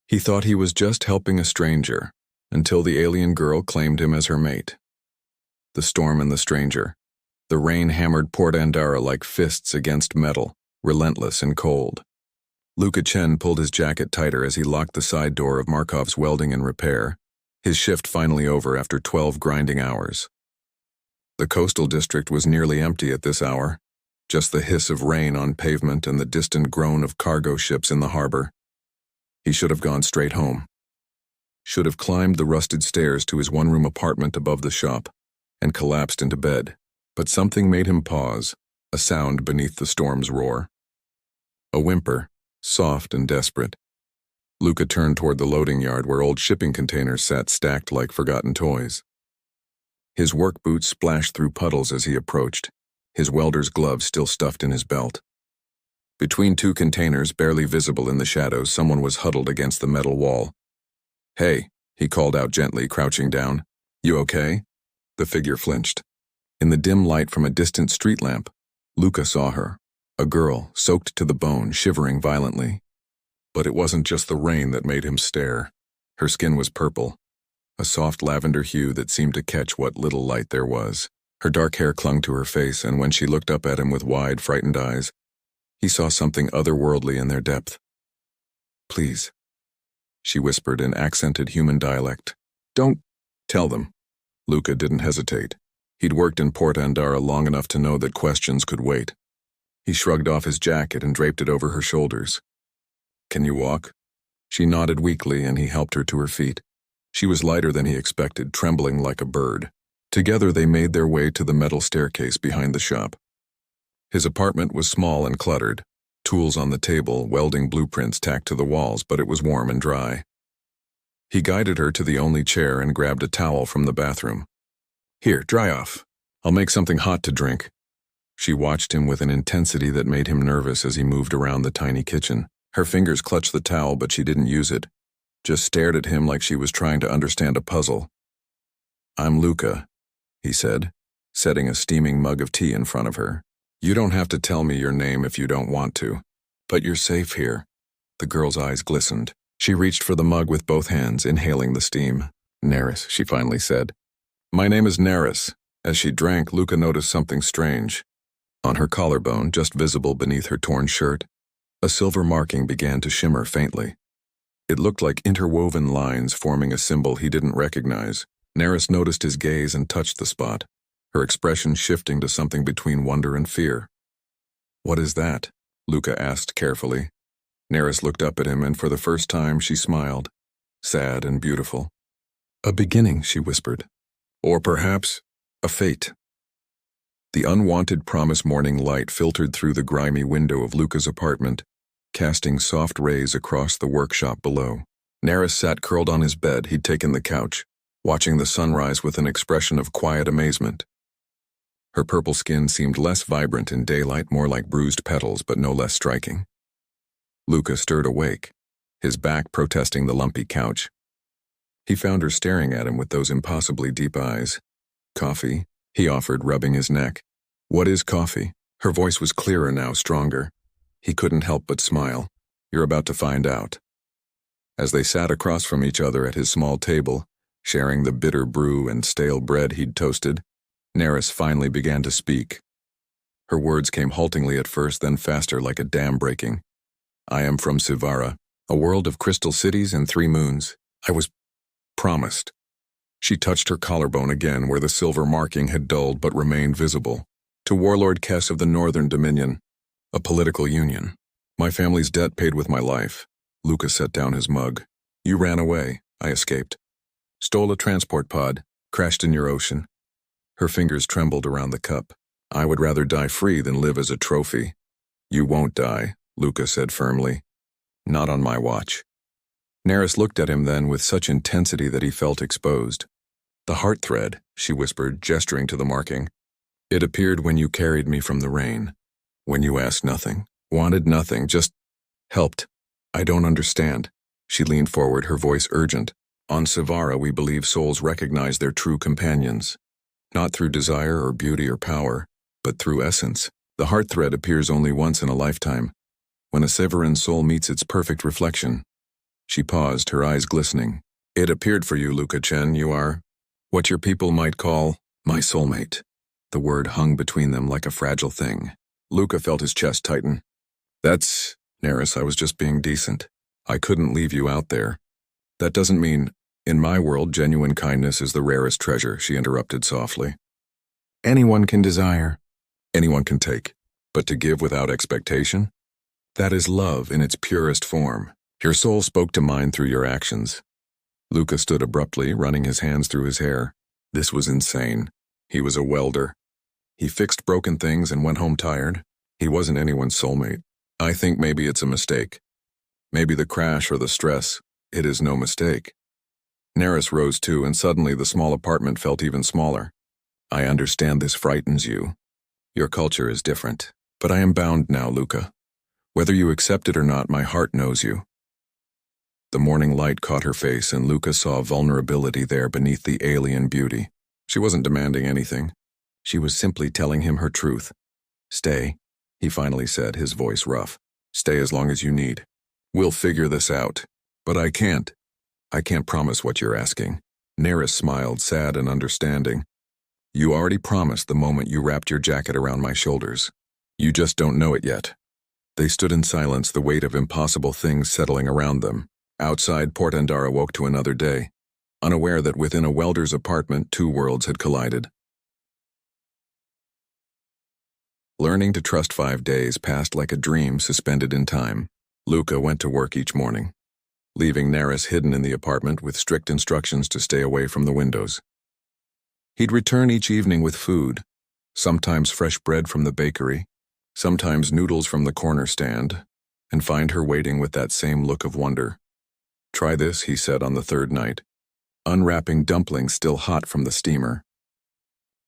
He thought he was just helping a stranger, until the alien girl claimed him as her mate. The storm and the stranger. The rain hammered Port Andara like fists against metal, relentless and cold. Luka Chen pulled his jacket tighter as he locked the side door of Markov's welding and repair, his shift finally over after 12 grinding hours. The coastal district was nearly empty at this hour, just the hiss of rain on pavement and the distant groan of cargo ships in the harbor. He should have gone straight home. Should have climbed the rusted stairs to his one-room apartment above the shop and collapsed into bed. But something made him pause, a sound beneath the storm's roar. A whimper, soft and desperate. Luka turned toward the loading yard where old shipping containers sat stacked like forgotten toys. His work boots splashed through puddles as he approached, his welder's gloves still stuffed in his belt. Between two containers, barely visible in the shadows, someone was huddled against the metal wall. "Hey," he called out gently, crouching down. "You okay?" The figure flinched. In the dim light from a distant street lamp, Luka saw her, a girl, soaked to the bone, shivering violently. But it wasn't just the rain that made him stare. Her skin was purple, a soft lavender hue that seemed to catch what little light there was. Her dark hair clung to her face, and when she looked up at him with wide, frightened eyes, he saw something otherworldly in their depth. "Please," she whispered in accented human dialect. "Don't tell them." Luka didn't hesitate. He'd worked in Port Andara long enough to know that questions could wait. He shrugged off his jacket and draped it over her shoulders. "Can you walk?" She nodded weakly, and he helped her to her feet. She was lighter than he expected, trembling like a bird. Together they made their way to the metal staircase behind the shop. His apartment was small and cluttered, tools on the table, welding blueprints tacked to the walls, but it was warm and dry. He guided her to the only chair and grabbed a towel from the bathroom. "Here, dry off. I'll make something hot to drink." She watched him with an intensity that made him nervous as he moved around the tiny kitchen. Her fingers clutched the towel, but she didn't use it, just stared at him like she was trying to understand a puzzle. "I'm Luka," he said, setting a steaming mug of tea in front of her. "You don't have to tell me your name if you don't want to, but you're safe here." The girl's eyes glistened. She reached for the mug with both hands, inhaling the steam. "Neris," she finally said. "My name is Neris." As she drank, Luka noticed something strange. On her collarbone, just visible beneath her torn shirt, a silver marking began to shimmer faintly. It looked like interwoven lines forming a symbol he didn't recognize. Neris noticed his gaze and touched the spot, her expression shifting to something between wonder and fear. "What is that?" Luka asked carefully. Neris looked up at him, and for the first time she smiled, sad and beautiful. "A beginning," she whispered. "Or perhaps a fate." The unwanted promise morning light filtered through the grimy window of Luka's apartment, casting soft rays across the workshop below. Neris sat curled on his bed he'd taken the couch, watching the sunrise with an expression of quiet amazement. Her purple skin seemed less vibrant in daylight, more like bruised petals, but no less striking. Luka stirred awake, his back protesting the lumpy couch. He found her staring at him with those impossibly deep eyes. "Coffee?" he offered, rubbing his neck. "What is coffee?" Her voice was clearer now, stronger. He couldn't help but smile. "You're about to find out." As they sat across from each other at his small table, sharing the bitter brew and stale bread he'd toasted, Neris finally began to speak. Her words came haltingly at first, then faster, like a dam breaking. "I am from Sivara, a world of crystal cities and 3 moons. I was promised." She touched her collarbone again, where the silver marking had dulled but remained visible. "To Warlord Kess of the Northern Dominion, a political union. My family's debt paid with my life." Luka set down his mug. "You ran away. I escaped. Stole a transport pod, crashed in your ocean." Her fingers trembled around the cup. "I would rather die free than live as a trophy." "You won't die," Luka said firmly. "Not on my watch." Neris looked at him then with such intensity that he felt exposed. "The heart thread," she whispered, gesturing to the marking. "It appeared when you carried me from the rain. When you asked nothing, wanted nothing, just helped. I don't understand." She leaned forward, her voice urgent. "On Sivara, we believe souls recognize their true companions. Not through desire or beauty or power, but through essence. The heart thread appears only once in a lifetime, when a Severan soul meets its perfect reflection. She paused, her eyes glistening. It appeared for you, Luca Chen. You are what your people might call my soulmate. The word hung between them like a fragile thing. Luca felt his chest tighten. That's, Neris, I was just being decent. I couldn't leave you out there. That doesn't mean, in my world, genuine kindness is the rarest treasure, she interrupted softly. Anyone can desire. Anyone can take. But to give without expectation? That is love in its purest form. Your soul spoke to mine through your actions. Luca stood abruptly, running his hands through his hair. This was insane. He was a welder. He fixed broken things and went home tired. He wasn't anyone's soulmate. I think maybe it's a mistake. Maybe the crash or the stress. It is no mistake. Neris rose too, and suddenly the small apartment felt even smaller. I understand this frightens you. Your culture is different. But I am bound now, Luca. Whether you accept it or not, my heart knows you. The morning light caught her face, and Luca saw vulnerability there beneath the alien beauty. She wasn't demanding anything. She was simply telling him her truth. Stay, he finally said, his voice rough. Stay as long as you need. We'll figure this out. But I can't. I can't promise what you're asking. Neris smiled, sad and understanding. You already promised the moment you wrapped your jacket around my shoulders. You just don't know it yet. They stood in silence, the weight of impossible things settling around them. Outside, Port Endara woke to another day, unaware that within a welder's apartment, two worlds had collided. Learning to trust 5 days passed like a dream suspended in time. Luca went to work each morning, leaving Neris hidden in the apartment with strict instructions to stay away from the windows. He'd return each evening with food, sometimes fresh bread from the bakery, sometimes noodles from the corner stand, and find her waiting with that same look of wonder. Try this, he said on the third night, unwrapping dumplings still hot from the steamer.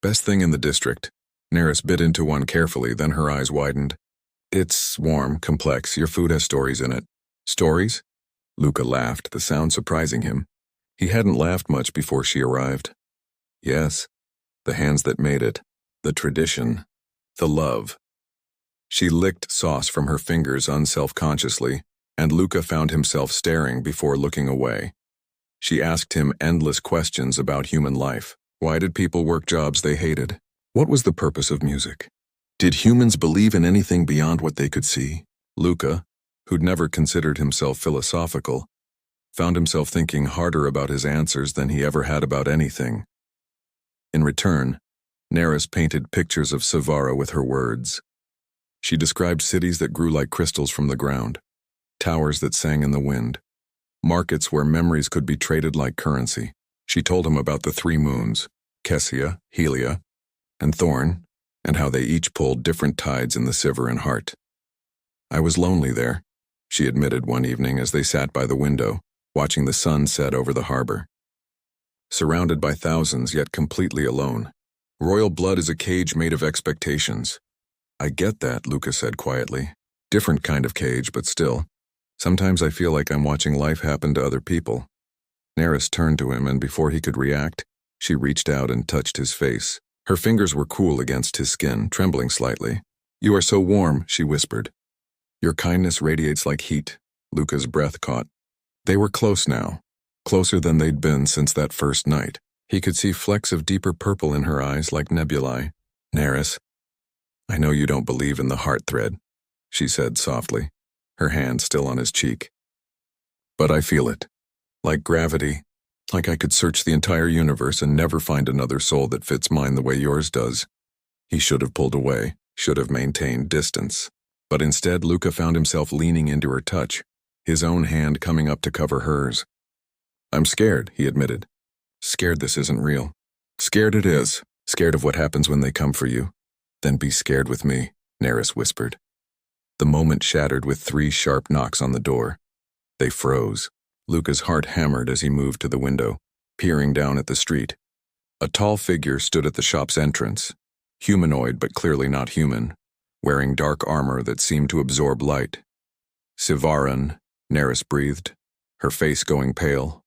Best thing in the district. Neris bit into one carefully, then her eyes widened. It's warm, complex. Your food has stories in it. Stories? Luca laughed, the sound surprising him. He hadn't laughed much before she arrived. Yes, the hands that made it, the tradition, the love. She licked sauce from her fingers unself-consciously, and Luca found himself staring before looking away. She asked him endless questions about human life. Why did people work jobs they hated? What was the purpose of music? Did humans believe in anything beyond what they could see? Luca, who'd never considered himself philosophical, found himself thinking harder about his answers than he ever had about anything. In return, Neris painted pictures of Savara with her words. She described cities that grew like crystals from the ground, towers that sang in the wind, markets where memories could be traded like currency. She told him about the 3 moons, Kessia, Helia, and Thorn, and how they each pulled different tides in the Siveran heart. I was lonely there, she admitted one evening as they sat by the window, watching the sun set over the harbor. Surrounded by thousands, yet completely alone. Royal blood is a cage made of expectations. I get that, Luca said quietly. Different kind of cage, but still. Sometimes I feel like I'm watching life happen to other people. Neris turned to him, and before he could react, she reached out and touched his face. Her fingers were cool against his skin, trembling slightly. You are so warm, she whispered. Your kindness radiates like heat. Luca's breath caught. They were close now, closer than they'd been since that first night. He could see flecks of deeper purple in her eyes like nebulae. Neris, I know you don't believe in the heart thread, she said softly, her hand still on his cheek. But I feel it. Like gravity. Like I could search the entire universe and never find another soul that fits mine the way yours does. He should have pulled away, should have maintained distance. But instead, Luca found himself leaning into her touch, his own hand coming up to cover hers. I'm scared, he admitted. Scared this isn't real. Scared it is. Scared of what happens when they come for you. Then be scared with me, Neris whispered. The moment shattered with 3 sharp knocks on the door. They froze. Luca's heart hammered as he moved to the window, peering down at the street. A tall figure stood at the shop's entrance, humanoid but clearly not human, wearing dark armor that seemed to absorb light. Sivaran, Neris breathed, her face going pale.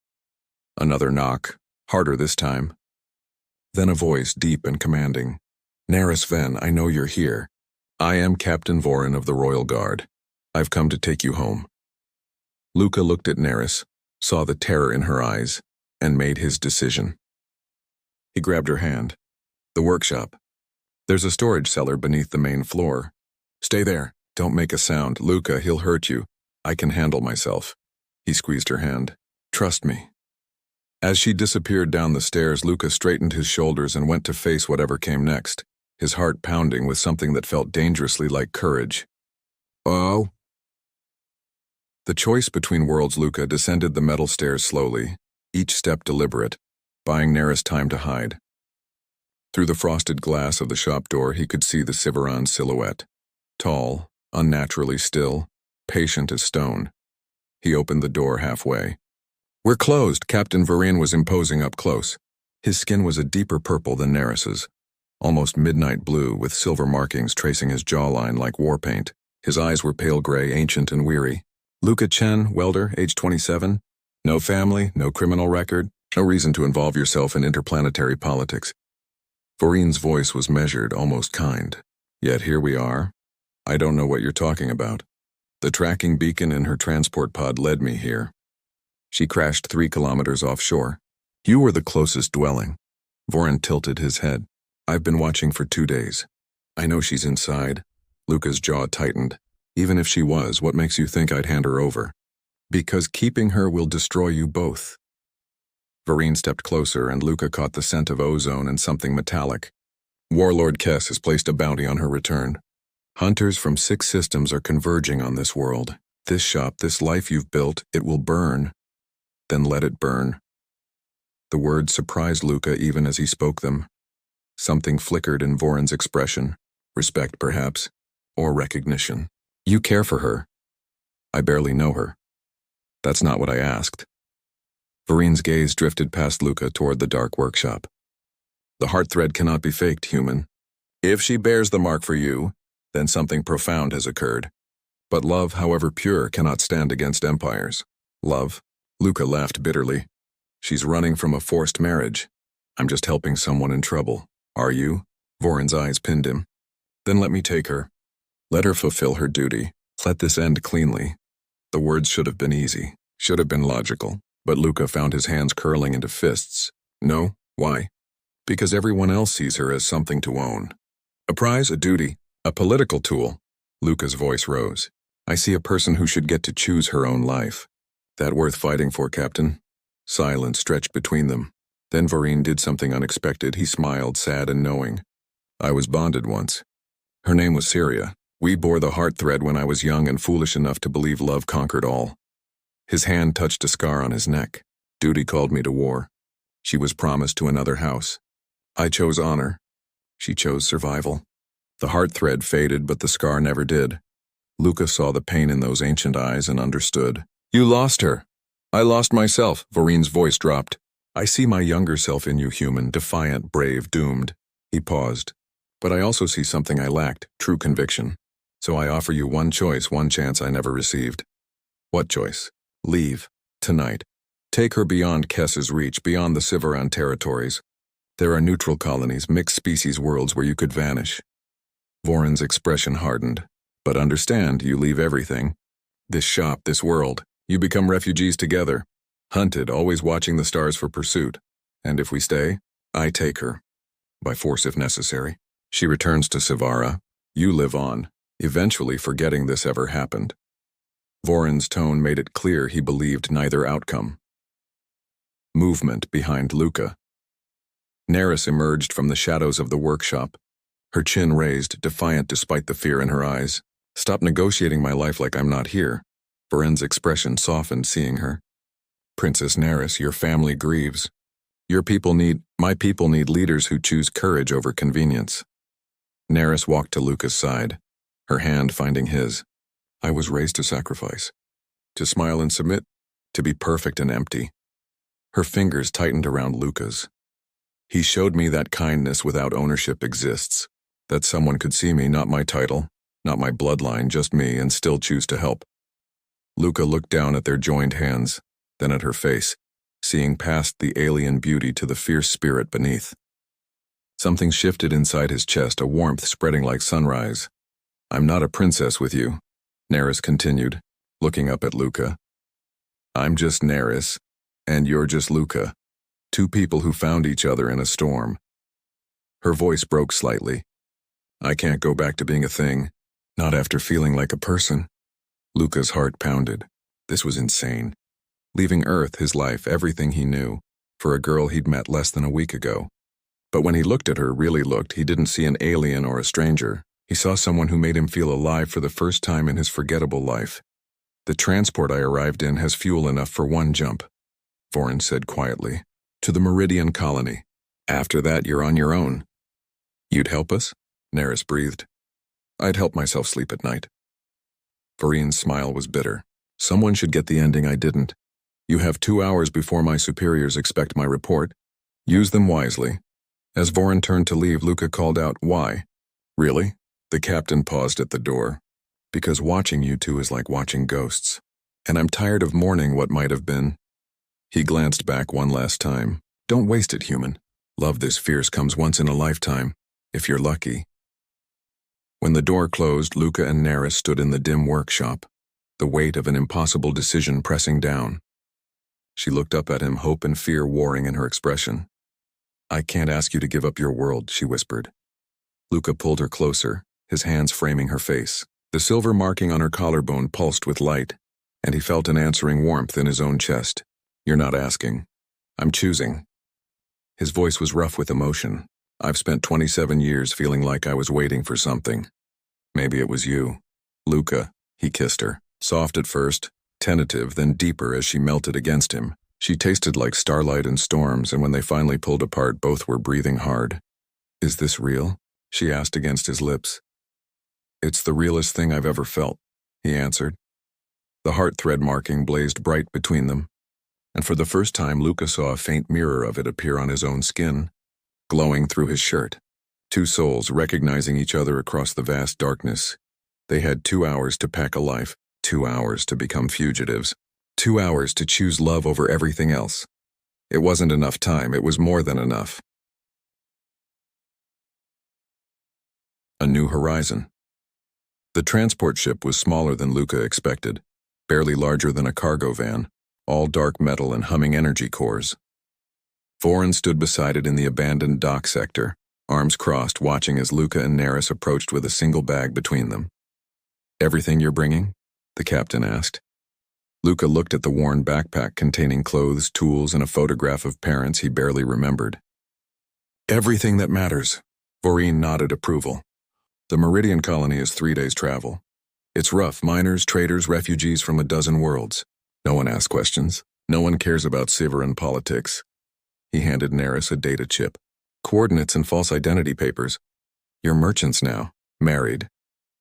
Another knock, harder this time. Then a voice deep and commanding. Neris Ven, I know you're here. I am Captain Vorin of the Royal Guard. I've come to take you home. Luca looked at Neris, saw the terror in her eyes, and made his decision. He grabbed her hand. The workshop. There's a storage cellar beneath the main floor. Stay there. Don't make a sound. Luca, he'll hurt you. I can handle myself. He squeezed her hand. Trust me. As she disappeared down the stairs, Luca straightened his shoulders and went to face whatever came next, his heart pounding with something that felt dangerously like courage. Oh? The choice between worlds. Luca descended the metal stairs slowly, each step deliberate, buying Neris time to hide. Through the frosted glass of the shop door, he could see the Sivaran's silhouette. Tall, unnaturally still, patient as stone. He opened the door halfway. We're closed. Captain Varin was imposing up close. His skin was a deeper purple than Neris's, almost midnight blue with silver markings tracing his jawline like war paint. His eyes were pale gray, ancient and weary. Luca Chen, welder, age 27. No family, no criminal record, no reason to involve yourself in interplanetary politics. Varin's voice was measured, almost kind. Yet here we are. I don't know what you're talking about. The tracking beacon in her transport pod led me here. She crashed 3 kilometers offshore. You were the closest dwelling. Vorin tilted his head. I've been watching for 2 days. I know she's inside. Luca's jaw tightened. Even if she was, what makes you think I'd hand her over? Because keeping her will destroy you both. Varin stepped closer and Luca caught the scent of ozone and something metallic. Warlord Kess has placed a bounty on her return. Hunters from 6 systems are converging on this world. This shop, this life you've built, it will burn. Then let it burn. The words surprised Luca even as he spoke them. Something flickered in Vorin's expression. Respect, perhaps, or recognition. You care for her. I barely know her. That's not what I asked. Varin's gaze drifted past Luca toward the dark workshop. The heart thread cannot be faked, human. If she bears the mark for you, then something profound has occurred. But love, however pure, cannot stand against empires. Love? Luca laughed bitterly. She's running from a forced marriage. I'm just helping someone in trouble. Are you? Vorin's eyes pinned him. Then let me take her. Let her fulfill her duty. Let this end cleanly. The words should have been easy, should have been logical, but Luca found his hands curling into fists. No? Why? Because everyone else sees her as something to own. A prize, a duty, a political tool. Luca's voice rose. I see a person who should get to choose her own life. That worth fighting for, Captain? Silence stretched between them. Then Varin did something unexpected. He smiled, sad and knowing. I was bonded once. Her name was Syria. We bore the heart thread when I was young and foolish enough to believe love conquered all. His hand touched a scar on his neck. Duty called me to war. She was promised to another house. I chose honor. She chose survival. The heart thread faded, but the scar never did. Luca saw the pain in those ancient eyes and understood. You lost her. I lost myself. Varin's voice dropped. I see my younger self in you, human, defiant, brave, doomed. He paused. But I also see something I lacked, true conviction. So I offer you one choice, one chance I never received. What choice? Leave. Tonight. Take her beyond Kess's reach, beyond the Sivaran territories. There are neutral colonies, mixed species worlds where you could vanish. Vorin's expression hardened. But understand, you leave everything. This shop, this world. You become refugees together. Hunted, always watching the stars for pursuit. And if we stay, I take her. By force if necessary. She returns to Sivara. You live on, eventually forgetting this ever happened. Vorin's tone made it clear he believed neither outcome. Movement behind Luca. Neris emerged from the shadows of the workshop, her chin raised, defiant despite the fear in her eyes. Stop negotiating my life like I'm not here. Varin's expression softened seeing her. Princess Neris, your family grieves. My people need leaders who choose courage over convenience. Neris walked to Luca's side, her hand finding his. I was raised to sacrifice. To smile and submit, to be perfect and empty. Her fingers tightened around Luca's. He showed me that kindness without ownership exists, that someone could see me, not my title, not my bloodline, just me, and still choose to help. Luca looked down at their joined hands, then at her face, seeing past the alien beauty to the fierce spirit beneath. Something shifted inside his chest, a warmth spreading like sunrise. I'm not a princess with you, Neris continued, looking up at Luca. I'm just Neris, and you're just Luca. Two people who found each other in a storm. Her voice broke slightly. I can't go back to being a thing, not after feeling like a person. Luca's heart pounded. This was insane. Leaving Earth, his life, everything he knew, for a girl he'd met less than a week ago. But when he looked at her, really looked, he didn't see an alien or a stranger. He saw someone who made him feel alive for the first time in his forgettable life. The transport I arrived in has fuel enough for one jump, Vorin said quietly. To the Meridian colony. After that, you're on your own. You'd help us? Neris breathed. I'd help myself sleep at night. Vorin's smile was bitter. Someone should get the ending I didn't. You have 2 hours before my superiors expect my report. Use them wisely. As Vorin turned to leave, Luca called out, Why? Really? The captain paused at the door. Because watching you two is like watching ghosts. And I'm tired of mourning what might have been. He glanced back one last time. Don't waste it, human. Love this fierce comes once in a lifetime, if you're lucky. When the door closed, Luca and Neris stood in the dim workshop, the weight of an impossible decision pressing down. She looked up at him, hope and fear warring in her expression. I can't ask you to give up your world, she whispered. Luca pulled her closer, his hands framing her face. The silver marking on her collarbone pulsed with light, and he felt an answering warmth in his own chest. You're not asking. I'm choosing. His voice was rough with emotion. I've spent 27 years feeling like I was waiting for something. Maybe it was you. Luca, he kissed her. Soft at first, tentative, then deeper as she melted against him. She tasted like starlight and storms, and when they finally pulled apart, both were breathing hard. Is this real? She asked against his lips. It's the realest thing I've ever felt, he answered. The heart thread marking blazed bright between them, and for the first time Luca saw a faint mirror of it appear on his own skin, glowing through his shirt. Two souls recognizing each other across the vast darkness. They had 2 hours to pack a life, 2 hours to become fugitives, 2 hours to choose love over everything else. It wasn't enough time, it was more than enough. A new horizon. The transport ship was smaller than Luca expected, barely larger than a cargo van, all dark metal and humming energy cores. Vorin stood beside it in the abandoned dock sector, arms crossed, watching as Luca and Neris approached with a single bag between them. Everything you're bringing? The captain asked. Luca looked at the worn backpack containing clothes, tools, and a photograph of parents he barely remembered. Everything that matters. Vorin nodded approval. The Meridian colony is 3 days' travel. It's rough, miners, traders, refugees from a dozen worlds. No one asks questions. No one cares about Siveran politics. He handed Neris a data chip. Coordinates and false identity papers. You're merchants now, married.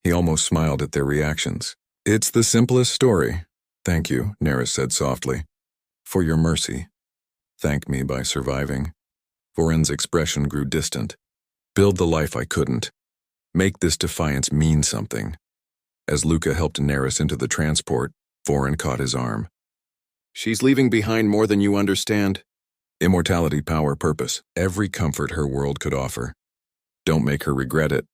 He almost smiled at their reactions. It's the simplest story. Thank you, Neris said softly. For your mercy. Thank me by surviving. Vorin's expression grew distant. Build the life I couldn't. Make this defiance mean something. As Luca helped Neris into the transport, Vorin caught his arm. She's leaving behind more than you understand. Immortality, power, purpose, every comfort her world could offer. Don't make her regret it.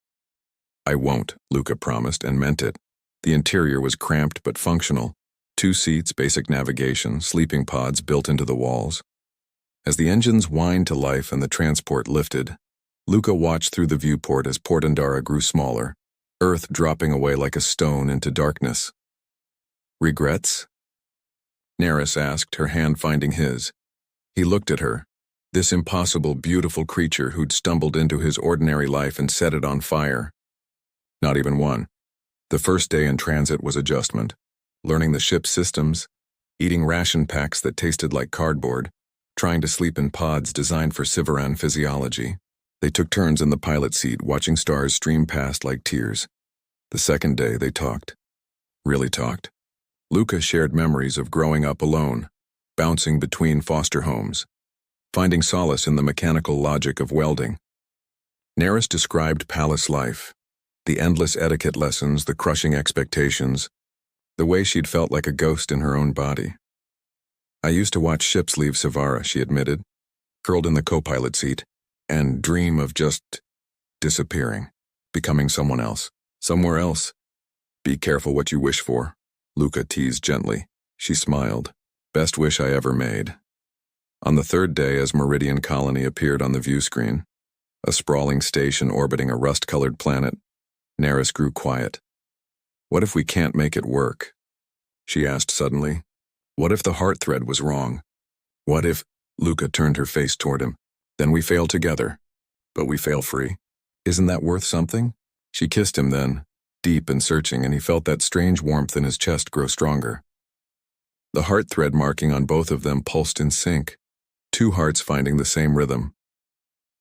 I won't, Luca promised and meant it. The interior was cramped but functional. 2 seats, basic navigation, sleeping pods built into the walls. As the engines whined to life and the transport lifted, Luca watched through the viewport as Port Endara grew smaller, Earth dropping away like a stone into darkness. Regrets? Neris asked, her hand finding his. He looked at her, this impossible, beautiful creature who'd stumbled into his ordinary life and set it on fire. Not even one. The first day in transit was adjustment, learning the ship's systems, eating ration packs that tasted like cardboard, trying to sleep in pods designed for Siveran physiology. They took turns in the pilot seat, watching stars stream past like tears. The second day, they talked. Really talked. Luca shared memories of growing up alone, bouncing between foster homes, finding solace in the mechanical logic of welding. Neris described palace life, the endless etiquette lessons, the crushing expectations, the way she'd felt like a ghost in her own body. I used to watch ships leave Sivara, she admitted, curled in the co-pilot seat, and dream of just disappearing, becoming someone else, somewhere else. Be careful what you wish for, Luca teased gently. She smiled. Best wish I ever made. On the third day, as Meridian Colony appeared on the view screen, a sprawling station orbiting a rust-colored planet, Neris grew quiet. What if we can't make it work? She asked suddenly. What if the heart thread was wrong? What if— Luca turned her face toward him. Then we fail together. But we fail free. Isn't that worth something? She kissed him then, deep and searching, and he felt that strange warmth in his chest grow stronger. The heart thread marking on both of them pulsed in sync, two hearts finding the same rhythm.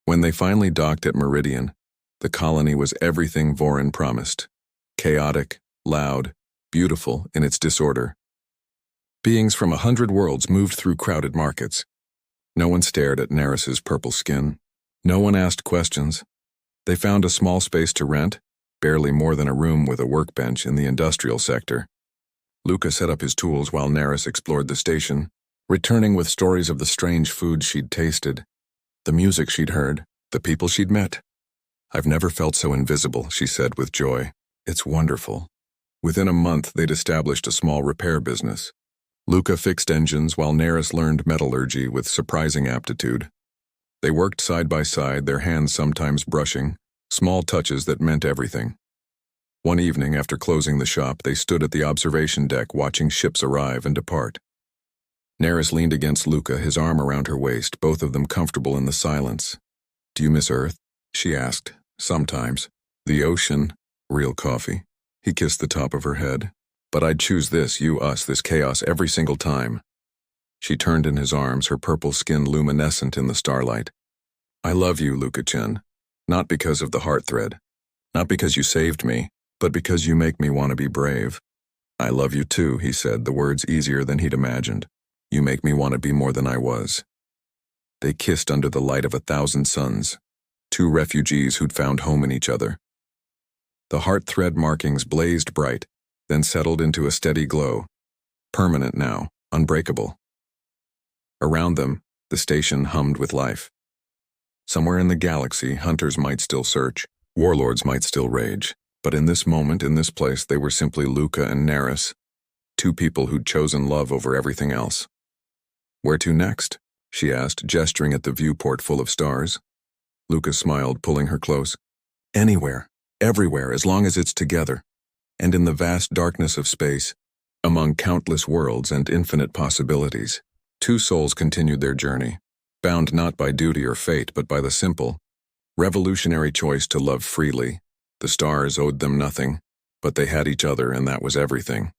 When they finally docked at Meridian, the colony was everything Vorin promised. Chaotic, loud, beautiful in its disorder. Beings from 100 worlds moved through crowded markets. No one stared at Neris's purple skin. No one asked questions. They found a small space to rent, barely more than a room with a workbench in the industrial sector. Luca set up his tools while Neris explored the station, returning with stories of the strange food she'd tasted, the music she'd heard, the people she'd met. I've never felt so invisible, she said with joy. It's wonderful. Within a month, they'd established a small repair business. Luca fixed engines while Neris learned metallurgy with surprising aptitude. They worked side by side, their hands sometimes brushing, small touches that meant everything. One evening, after closing the shop, they stood at the observation deck watching ships arrive and depart. Neris leaned against Luca, his arm around her waist, both of them comfortable in the silence. Do you miss Earth? She asked. Sometimes. The ocean. Real coffee. He kissed the top of her head. But I'd choose this, you, us, this chaos every single time. She turned in his arms, her purple skin luminescent in the starlight. I love you, Luca-chan. Not because of the heart thread. Not because you saved me, but because you make me want to be brave. I love you too, he said, the words easier than he'd imagined. You make me want to be more than I was. They kissed under the light of 1,000 suns, two refugees who'd found home in each other. The heart thread markings blazed bright, then settled into a steady glow, permanent now, unbreakable. Around them, the station hummed with life. Somewhere in the galaxy, hunters might still search, warlords might still rage, but in this moment, in this place, they were simply Luca and Neris, two people who'd chosen love over everything else. Where to next? She asked, gesturing at the viewport full of stars. Luca smiled, pulling her close. Anywhere, everywhere, as long as it's together. And in the vast darkness of space, among countless worlds and infinite possibilities, two souls continued their journey, bound not by duty or fate, but by the simple, revolutionary choice to love freely. The stars owed them nothing, but they had each other, and that was everything.